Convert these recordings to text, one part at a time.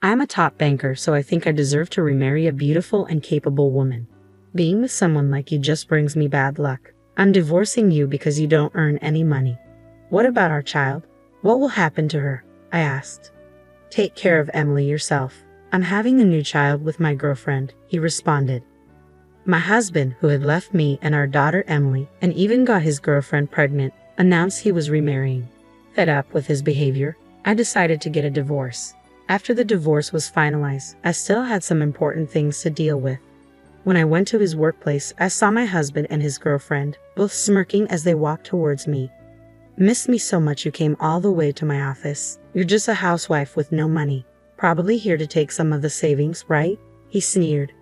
I'm a top banker, so I think I deserve to remarry a beautiful and capable woman. Being with someone like you just brings me bad luck. I'm divorcing you because you don't earn any money. What about our child? What will happen to her? I asked. Take care of Emily yourself. I'm having a new child with my girlfriend, he responded. My husband, who had left me and our daughter Emily, and even got his girlfriend pregnant, announced he was remarrying. Fed up with his behavior, I decided to get a divorce. After the divorce was finalized, I still had some important things to deal with. When I went to his workplace, I saw my husband and his girlfriend, both smirking as they walked towards me. Missed me so much you came all the way to my office. You're just a housewife with no money. Probably here to take some of the savings, right? He sneered.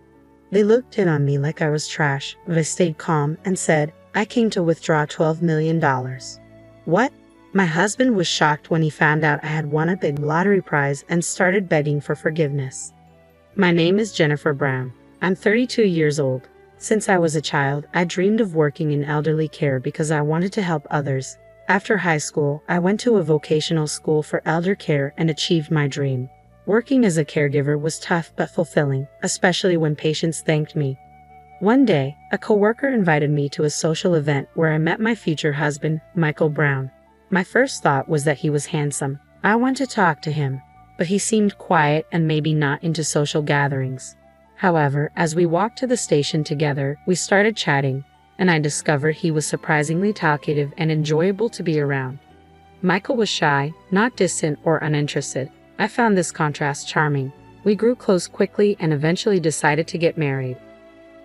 They looked in on me like I was trash, but I stayed calm and said, I came to withdraw $12 million. What? My husband was shocked when he found out I had won a big lottery prize and started begging for forgiveness. My name is Jennifer Brown. I'm 32 years old. Since I was a child, I dreamed of working in elderly care because I wanted to help others. After high school, I went to a vocational school for elder care and achieved my dream. Working as a caregiver was tough but fulfilling, especially when patients thanked me. One day, a coworker invited me to a social event where I met my future husband, Michael Brown. My first thought was that he was handsome. I wanted to talk to him, but he seemed quiet and maybe not into social gatherings. However, as we walked to the station together, we started chatting, and I discovered he was surprisingly talkative and enjoyable to be around. Michael was shy, not distant or uninterested. I found this contrast charming. We grew close quickly and eventually decided to get married.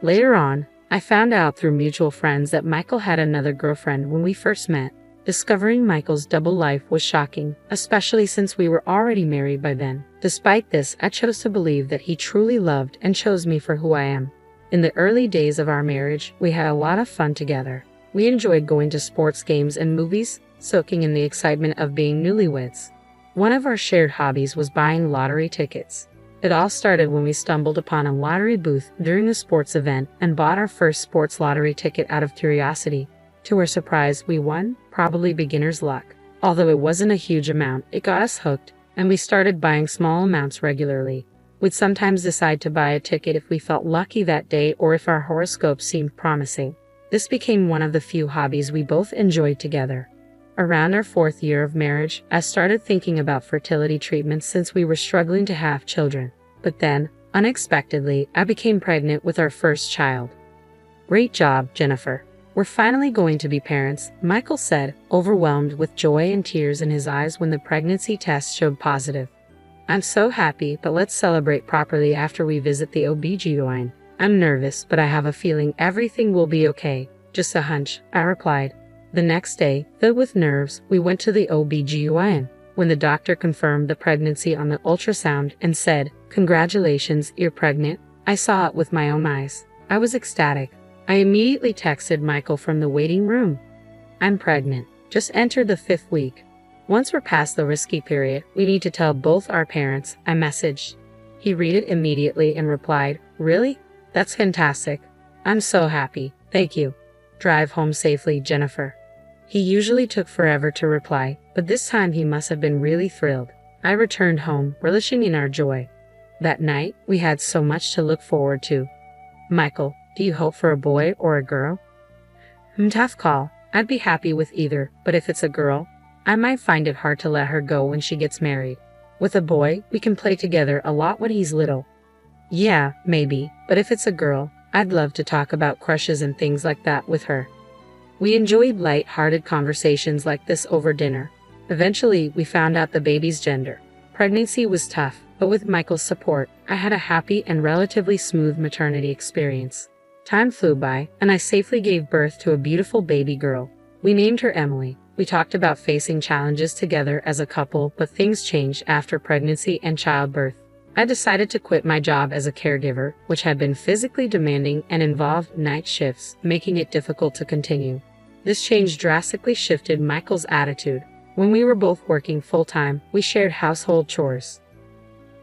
Later on, I found out through mutual friends that Michael had another girlfriend when we first met. Discovering Michael's double life was shocking, especially since we were already married by then. Despite this, I chose to believe that he truly loved and chose me for who I am. In the early days of our marriage, we had a lot of fun together. We enjoyed going to sports games and movies, soaking in the excitement of being newlyweds. One of our shared hobbies was buying lottery tickets. It all started when we stumbled upon a lottery booth during a sports event and bought our first sports lottery ticket out of curiosity. To our surprise, we won, probably beginner's luck. Although it wasn't a huge amount, it got us hooked, and we started buying small amounts regularly. We'd sometimes decide to buy a ticket if we felt lucky that day or if our horoscope seemed promising. This became one of the few hobbies we both enjoyed together. Around our 4th year of marriage, I started thinking about fertility treatments since we were struggling to have children. But then, unexpectedly, I became pregnant with our first child. Great job, Jennifer. We're finally going to be parents, Michael said, overwhelmed with joy and tears in his eyes when the pregnancy test showed positive. I'm so happy, but let's celebrate properly after we visit the OB/GYN. I'm nervous, but I have a feeling everything will be okay. Just a hunch, I replied. The next day, filled with nerves, we went to the OB/GYN. When the doctor confirmed the pregnancy on the ultrasound and said, "Congratulations, you're pregnant," I saw it with my own eyes. I was ecstatic. I immediately texted Michael from the waiting room. I'm pregnant. Just entered the 5th week. Once we're past the risky period, we need to tell both our parents, I messaged. He read it immediately and replied, "Really? That's fantastic. I'm so happy. Thank you. Drive home safely, Jennifer." He usually took forever to reply, but this time he must have been really thrilled. I returned home, relishing in our joy. That night, we had so much to look forward to. Michael, do you hope for a boy or a girl? Tough call. I'd be happy with either, but if it's a girl, I might find it hard to let her go when she gets married. With a boy, we can play together a lot when he's little. Yeah, maybe, but if it's a girl, I'd love to talk about crushes and things like that with her. We enjoyed light-hearted conversations like this over dinner. Eventually, we found out the baby's gender. Pregnancy was tough, but with Michael's support, I had a happy and relatively smooth maternity experience. Time flew by, and I safely gave birth to a beautiful baby girl. We named her Emily. We talked about facing challenges together as a couple, but things changed after pregnancy and childbirth. I decided to quit my job as a caregiver, which had been physically demanding and involved night shifts, making it difficult to continue. This change drastically shifted Michael's attitude. When we were both working full-time, we shared household chores.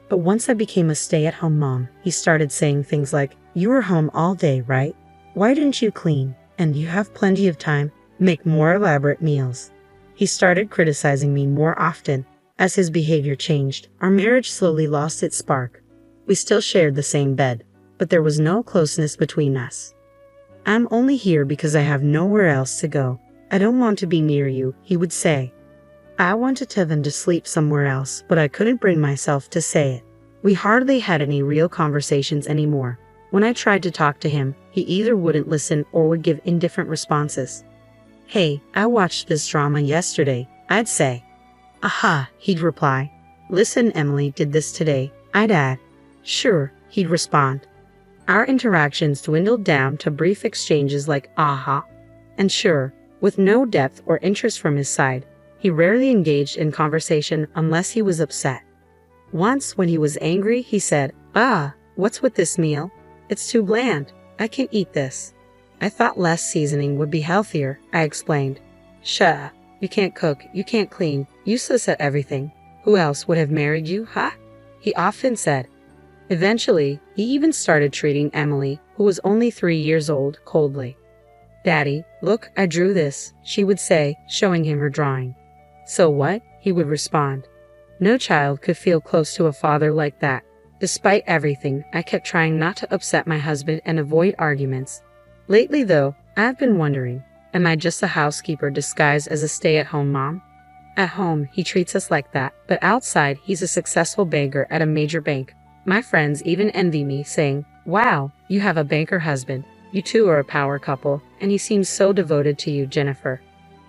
But once I became a stay-at-home mom, he started saying things like, "You were home all day, right? Why didn't you clean? And you have plenty of time. Make more elaborate meals." He started criticizing me more often. As his behavior changed, our marriage slowly lost its spark. We still shared the same bed, but there was no closeness between us. I'm only here because I have nowhere else to go. I don't want to be near you, he would say. I wanted to tell him to sleep somewhere else, but I couldn't bring myself to say it. We hardly had any real conversations anymore. When I tried to talk to him, he either wouldn't listen or would give indifferent responses. Hey, I watched this drama yesterday, I'd say. Aha, he'd reply. Listen, Emily did this today, I'd add. Sure, he'd respond. Our interactions dwindled down to brief exchanges like aha and sure, with no depth or interest from his side. He rarely engaged in conversation unless he was upset. Once, when he was angry, he said, what's with this meal? It's too bland. I can't eat this. I thought less seasoning would be healthier, I explained. Shut up. You can't cook, you can't clean, useless at everything. Who else would have married you, huh? He often said. Eventually, he even started treating Emily, who was only 3 years old, coldly. Daddy, look, I drew this, she would say, showing him her drawing. So what? He would respond. No child could feel close to a father like that. Despite everything, I kept trying not to upset my husband and avoid arguments. Lately, though, I've been wondering, am I just a housekeeper disguised as a stay-at-home mom? At home, he treats us like that, but outside, he's a successful banker at a major bank. My friends even envy me, saying, wow, you have a banker husband. You two are a power couple, and he seems so devoted to you, Jennifer.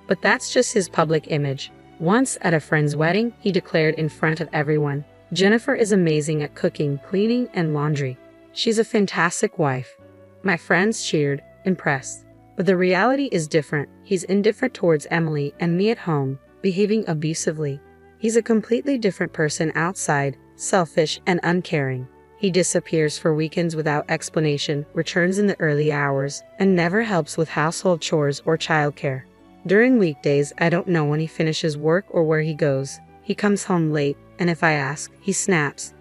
But that's just his public image. Once, at a friend's wedding, he declared in front of everyone, Jennifer is amazing at cooking, cleaning, and laundry. She's a fantastic wife. My friends cheered, impressed. But the reality is different. He's indifferent towards Emily and me at home, behaving abusively. He's a completely different person outside, selfish and uncaring. He disappears for weekends without explanation, returns in the early hours, and never helps with household chores or childcare. During weekdays, I don't know when he finishes work or where he goes. He comes home late, and if I ask, he snaps.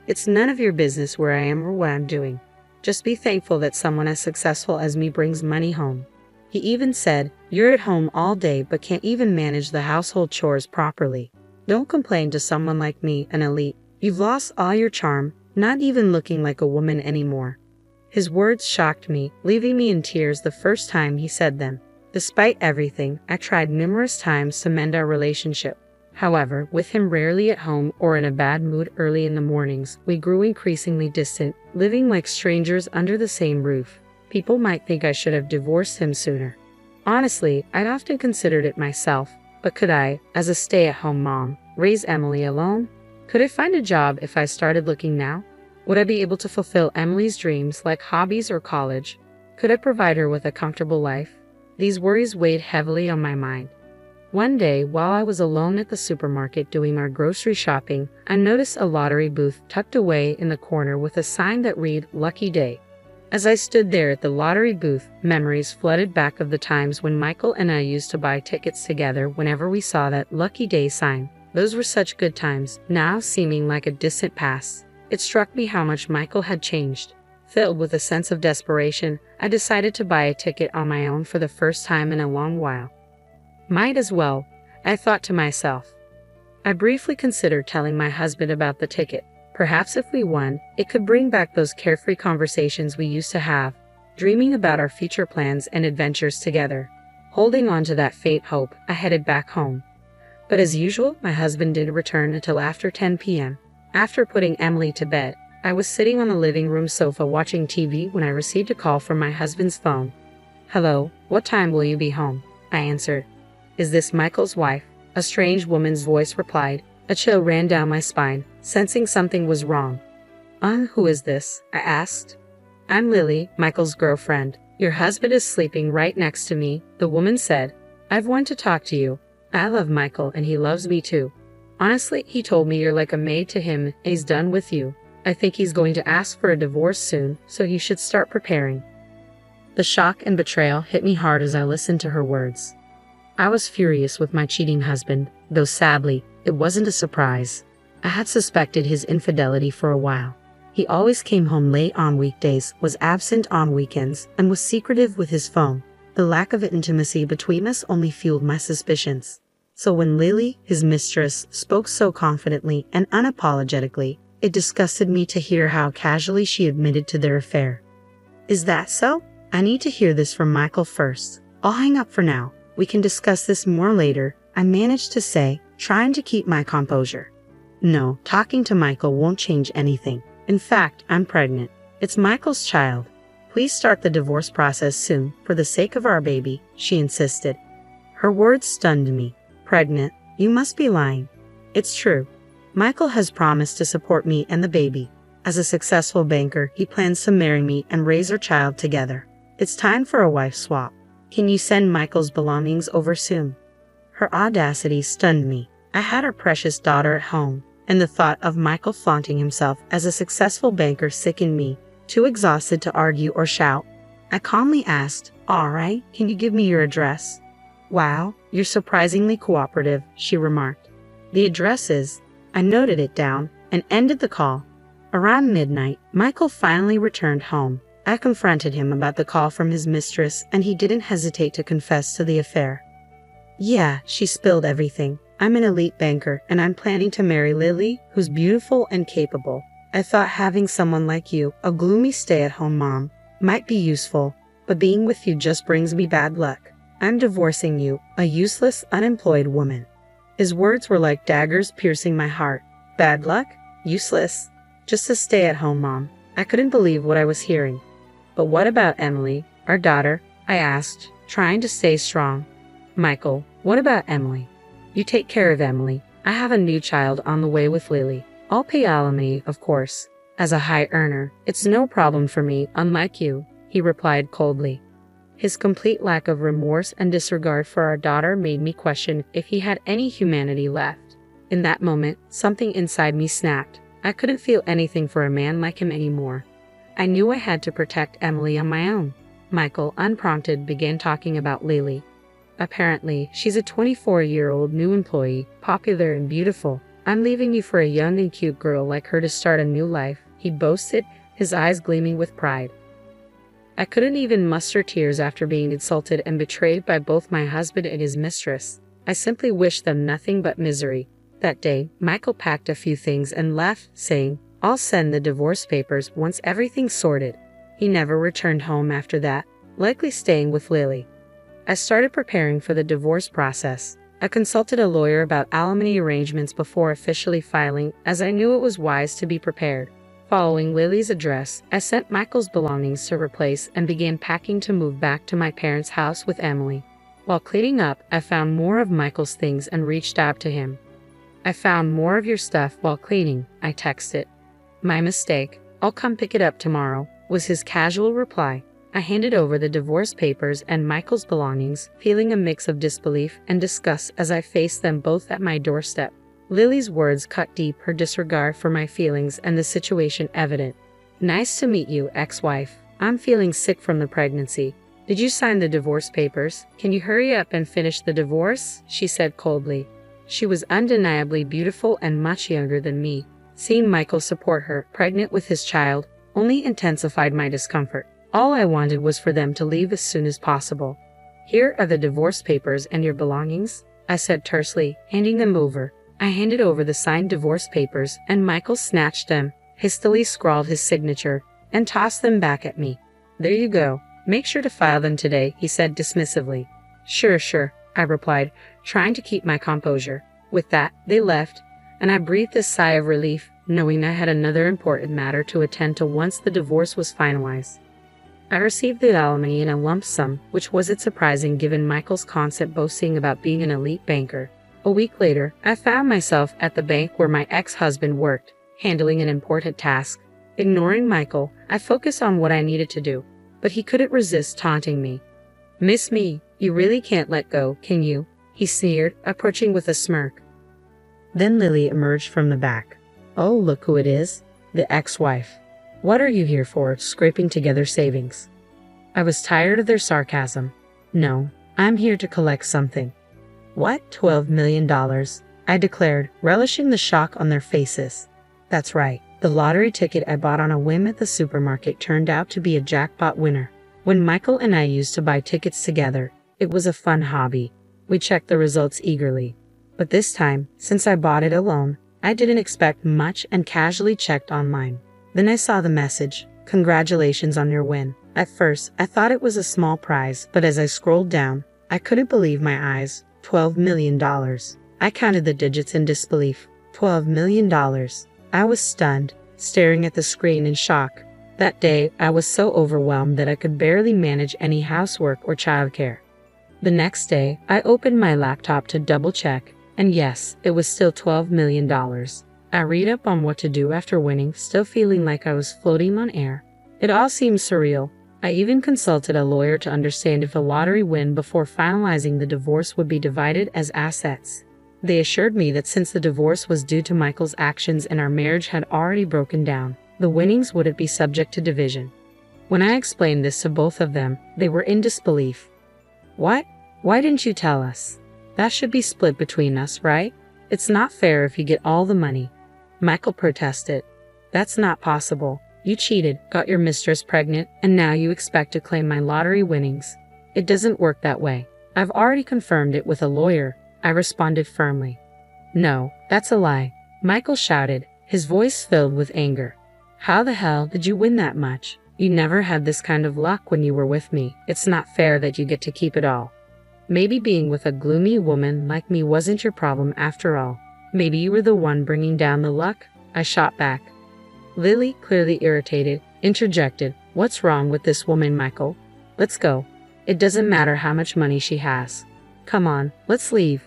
It's none of your business where I am or what I'm doing. Just be thankful that someone as successful as me brings money home. He even said, you're at home all day but can't even manage the household chores properly. Don't complain to someone like me, an elite. You've lost all your charm, not even looking like a woman anymore. His words shocked me, leaving me in tears the first time he said them. Despite everything, I tried numerous times to mend our relationship. However, with him rarely at home or in a bad mood early in the mornings, we grew increasingly distant, living like strangers under the same roof. People might think I should have divorced him sooner. Honestly, I'd often considered it myself, but could I, as a stay-at-home mom, raise Emily alone? Could I find a job if I started looking now? Would I be able to fulfill Emily's dreams like hobbies or college? Could I provide her with a comfortable life? These worries weighed heavily on my mind. One day, while I was alone at the supermarket doing our grocery shopping, I noticed a lottery booth tucked away in the corner with a sign that read, Lucky Day. As I stood there at the lottery booth, memories flooded back of the times when Michael and I used to buy tickets together whenever we saw that Lucky Day sign. Those were such good times, now seeming like a distant past. It struck me how much Michael had changed. Filled with a sense of desperation, I decided to buy a ticket on my own for the first time in a long while. Might as well, I thought to myself. I briefly considered telling my husband about the ticket. Perhaps if we won, it could bring back those carefree conversations we used to have, dreaming about our future plans and adventures together. Holding on to that faint hope, I headed back home. But as usual, my husband didn't return until after 10 p.m. After putting Emily to bed, I was sitting on the living room sofa watching TV when I received a call from my husband's phone. Hello, what time will you be home? I answered. Is this Michael's wife? A strange woman's voice replied. A chill ran down my spine, sensing something was wrong. Who is this? I asked. I'm Lily, Michael's girlfriend. Your husband is sleeping right next to me, the woman said. I've wanted to talk to you. I love Michael and he loves me too. Honestly, he told me you're like a maid to him and he's done with you. I think he's going to ask for a divorce soon, so you should start preparing. The shock and betrayal hit me hard as I listened to her words. I was furious with my cheating husband, though sadly, it wasn't a surprise. I had suspected his infidelity for a while. He always came home late on weekdays, was absent on weekends, and was secretive with his phone. The lack of intimacy between us only fueled my suspicions. So when Lily, his mistress, spoke so confidently and unapologetically, it disgusted me to hear how casually she admitted to their affair. Is that so? I need to hear this from Michael first. I'll hang up for now. We can discuss this more later, I managed to say, trying to keep my composure. No, talking to Michael won't change anything. In fact, I'm pregnant. It's Michael's child. Please start the divorce process soon, for the sake of our baby, she insisted. Her words stunned me. Pregnant? You must be lying. It's true. Michael has promised to support me and the baby. As a successful banker, he plans to marry me and raise our child together. It's time for a wife swap. Can you send Michael's belongings over soon? Her audacity stunned me. I had our precious daughter at home, and the thought of Michael flaunting himself as a successful banker sickened me, too exhausted to argue or shout. I calmly asked, "All right, can you give me your address?" "Wow, you're surprisingly cooperative," she remarked. "The address is..." I noted it down and ended the call. Around midnight, Michael finally returned home. I confronted him about the call from his mistress, and he didn't hesitate to confess to the affair. "Yeah," she spilled everything. "I'm an elite banker, and I'm planning to marry Lily, who's beautiful and capable. I thought having someone like you, a gloomy stay-at-home mom, might be useful, but being with you just brings me bad luck. I'm divorcing you, a useless, unemployed woman." His words were like daggers piercing my heart. Bad luck? Useless? Just a stay-at-home mom. I couldn't believe what I was hearing. "But what about Emily, our daughter?" I asked, trying to stay strong. "Michael, what about Emily?" "You take care of Emily. I have a new child on the way with Lily. I'll pay alimony, of course. As a high earner, it's no problem for me, unlike you," he replied coldly. His complete lack of remorse and disregard for our daughter made me question if he had any humanity left. In that moment, something inside me snapped. I couldn't feel anything for a man like him anymore. I knew I had to protect Emily on my own. Michael, unprompted, began talking about Lily. "Apparently, she's a 24-year-old new employee, popular and beautiful. I'm leaving you for a young and cute girl like her to start a new life," he boasted, his eyes gleaming with pride. I couldn't even muster tears after being insulted and betrayed by both my husband and his mistress. I simply wished them nothing but misery. That day, Michael packed a few things and left, saying, "I'll send the divorce papers once everything's sorted." He never returned home after that, likely staying with Lily. I started preparing for the divorce process. I consulted a lawyer about alimony arrangements before officially filing, as I knew it was wise to be prepared. Following Lily's address, I sent Michael's belongings to replace and began packing to move back to my parents' house with Emily. While cleaning up, I found more of Michael's things and reached out to him. "I found more of your stuff while cleaning," I texted. "My mistake. I'll come pick it up tomorrow," was his casual reply. I handed over the divorce papers and Michael's belongings, feeling a mix of disbelief and disgust as I faced them both at my doorstep. Lily's words cut deep, her disregard for my feelings and the situation evident. "Nice to meet you, ex-wife. I'm feeling sick from the pregnancy. Did you sign the divorce papers? Can you hurry up and finish the divorce?" she said coldly. She was undeniably beautiful and much younger than me. Seeing Michael support her, pregnant with his child, only intensified my discomfort. All I wanted was for them to leave as soon as possible. "Here are the divorce papers and your belongings," I said tersely, handing them over. I handed over the signed divorce papers, and Michael snatched them, hastily scrawled his signature, and tossed them back at me. "There you go. Make sure to file them today," he said dismissively. Sure, I replied, trying to keep my composure. With that, they left, and I breathed a sigh of relief, knowing I had another important matter to attend to once the divorce was finalized. I received the alimony in a lump sum, which wasn't surprising given Michael's constant boasting about being an elite banker. A week later, I found myself at the bank where my ex-husband worked, handling an important task. Ignoring Michael, I focused on what I needed to do, but he couldn't resist taunting me. "Miss Me, you really can't let go, can you?" he sneered, approaching with a smirk. Then Lily emerged from the back. "Oh, look who it is, the ex-wife. What are you here for, scraping together savings?" I was tired of their sarcasm. "No, I'm here to collect something." "What, $12 million? I declared, relishing the shock on their faces. "That's right. The lottery ticket I bought on a whim at the supermarket turned out to be a jackpot winner. When Michael and I used to buy tickets together, it was a fun hobby. We checked the results eagerly. But this time, since I bought it alone, I didn't expect much and casually checked online. Then I saw the message, "Congratulations on your win." At first, I thought it was a small prize, but as I scrolled down, I couldn't believe my eyes. $12 million. I counted the digits in disbelief. $12 million. I was stunned, staring at the screen in shock. That day, I was so overwhelmed that I could barely manage any housework or childcare. The next day, I opened my laptop to double-check, and yes, it was still $12 million. I read up on what to do after winning, still feeling like I was floating on air. It all seemed surreal. I even consulted a lawyer to understand if a lottery win before finalizing the divorce would be divided as assets. They assured me that since the divorce was due to Michael's actions and our marriage had already broken down, the winnings wouldn't be subject to division. When I explained this to both of them, they were in disbelief. "What? Why didn't you tell us? That should be split between us, right? It's not fair if you get all the money." Michael protested. "That's not possible. You cheated, got your mistress pregnant, and now you expect to claim my lottery winnings. It doesn't work that way. I've already confirmed it with a lawyer," I responded firmly. "No, that's a lie," Michael shouted, his voice filled with anger. "How the hell did you win that much? You never had this kind of luck when you were with me. It's not fair that you get to keep it all. Maybe being with a gloomy woman like me wasn't your problem after all. Maybe you were the one bringing down the luck," I shot back. Lily, clearly irritated, interjected, "What's wrong with this woman, Michael? Let's go. It doesn't matter how much money she has. Come on, let's leave."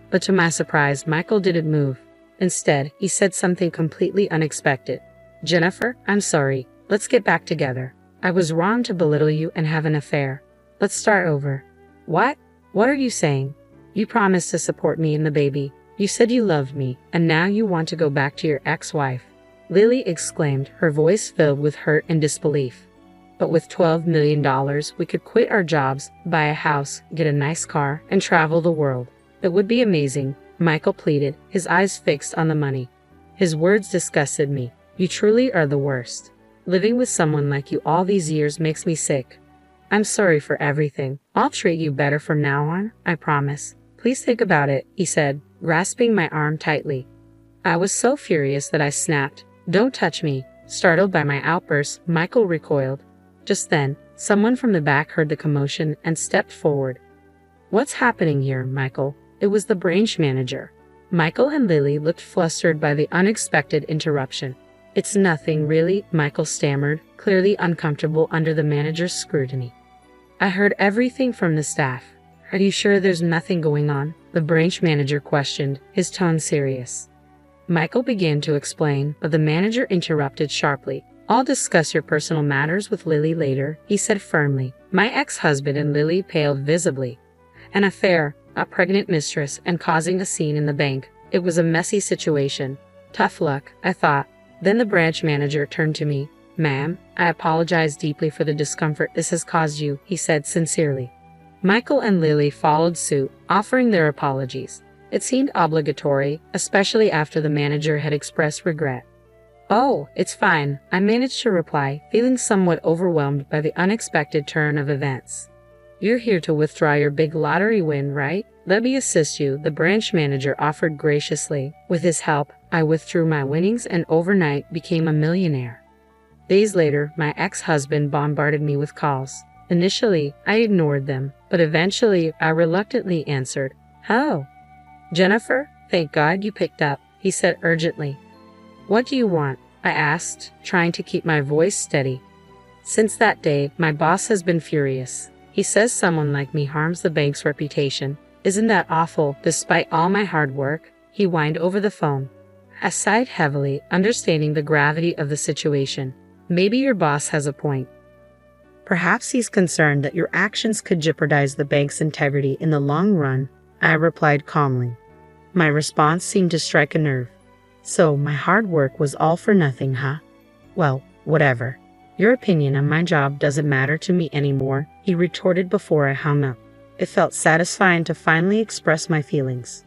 But to my surprise, Michael didn't move. Instead, he said something completely unexpected. "Jennifer, I'm sorry. Let's get back together. I was wrong to belittle you and have an affair. Let's start over." "What? What are you saying? You promised to support me and the baby. You said you loved me, and now you want to go back to your ex-wife," Lily exclaimed, her voice filled with hurt and disbelief. "But with $12 million, we could quit our jobs, buy a house, get a nice car, and travel the world. It would be amazing," Michael pleaded, his eyes fixed on the money. His words disgusted me. "You truly are the worst. Living with someone like you all these years makes me sick. I'm sorry for everything. I'll treat you better from now on, I promise. Please think about it," he said, grasping my arm tightly. I was so furious that I snapped, "Don't touch me." Startled by my outburst, Michael recoiled. Just then, someone from the back heard the commotion and stepped forward. "What's happening here, Michael?" It was the branch manager. Michael and Lily looked flustered by the unexpected interruption. "It's nothing, really," Michael stammered, clearly uncomfortable under the manager's scrutiny. "I heard everything from the staff. Are you sure there's nothing going on?" the branch manager questioned, his tone serious. Michael began to explain, but the manager interrupted sharply. "I'll discuss your personal matters with Lily later," he said firmly. My ex-husband and Lily paled visibly. An affair, a pregnant mistress, and causing a scene in the bank. It was a messy situation. Tough luck, I thought. Then the branch manager turned to me. "Ma'am, I apologize deeply for the discomfort this has caused you," he said sincerely. Michael and Lily followed suit, offering their apologies. It seemed obligatory, especially after the manager had expressed regret. "Oh, it's fine," I managed to reply, feeling somewhat overwhelmed by the unexpected turn of events. "You're here to withdraw your big lottery win, right? Let me assist you," the branch manager offered graciously. With his help, I withdrew my winnings and overnight became a millionaire. Days later, my ex-husband bombarded me with calls. Initially, I ignored them, but eventually I reluctantly answered. "Hello, Jennifer? Thank God you picked up," he said urgently. "What do you want?" I asked, trying to keep my voice steady. Since that day, my boss has been furious. He says someone like me harms the bank's reputation. "Isn't that awful, despite all my hard work?" he whined over the phone. I sighed heavily, understanding the gravity of the situation. Maybe your boss has a point. Perhaps he's concerned that your actions could jeopardize the bank's integrity in the long run, I replied calmly. My response seemed to strike a nerve. "So my hard work was all for nothing, huh? Well, whatever. Your opinion on my job doesn't matter to me anymore," he retorted before I hung up. It felt satisfying to finally express my feelings.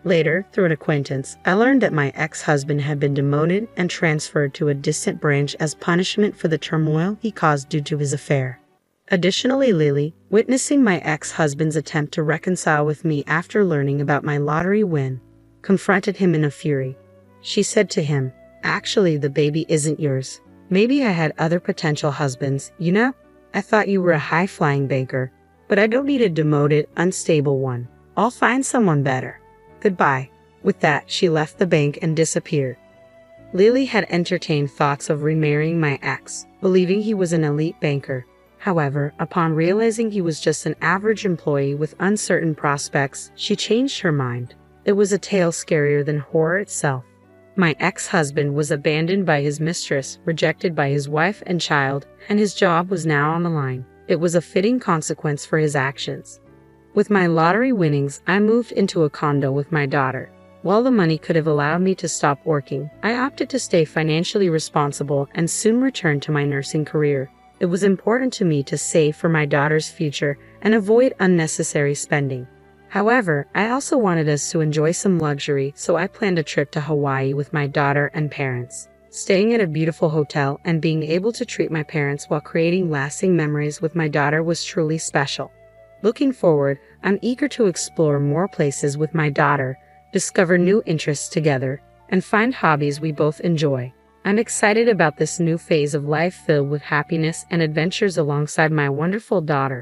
Later, through an acquaintance, I learned that my ex-husband had been demoted and transferred to a distant branch as punishment for the turmoil he caused due to his affair. Additionally, Lily, witnessing my ex-husband's attempt to reconcile with me after learning about my lottery win, confronted him in a fury. She said to him, "Actually, the baby isn't yours. Maybe I had other potential husbands, you know? I thought you were a high-flying banker, but I don't need a demoted, unstable one. I'll find someone better. Goodbye." With that, she left the bank and disappeared. Lily had entertained thoughts of remarrying my ex, believing he was an elite banker. However, upon realizing he was just an average employee with uncertain prospects, she changed her mind. It was a tale scarier than horror itself. My ex-husband was abandoned by his mistress, rejected by his wife and child, and his job was now on the line. It was a fitting consequence for his actions. With my lottery winnings, I moved into a condo with my daughter. While the money could have allowed me to stop working, I opted to stay financially responsible and soon return to my nursing career. It was important to me to save for my daughter's future and avoid unnecessary spending. However, I also wanted us to enjoy some luxury, so I planned a trip to Hawaii with my daughter and parents. Staying at a beautiful hotel and being able to treat my parents while creating lasting memories with my daughter was truly special. Looking forward, I'm eager to explore more places with my daughter, discover new interests together, and find hobbies we both enjoy. I'm excited about this new phase of life filled with happiness and adventures alongside my wonderful daughter.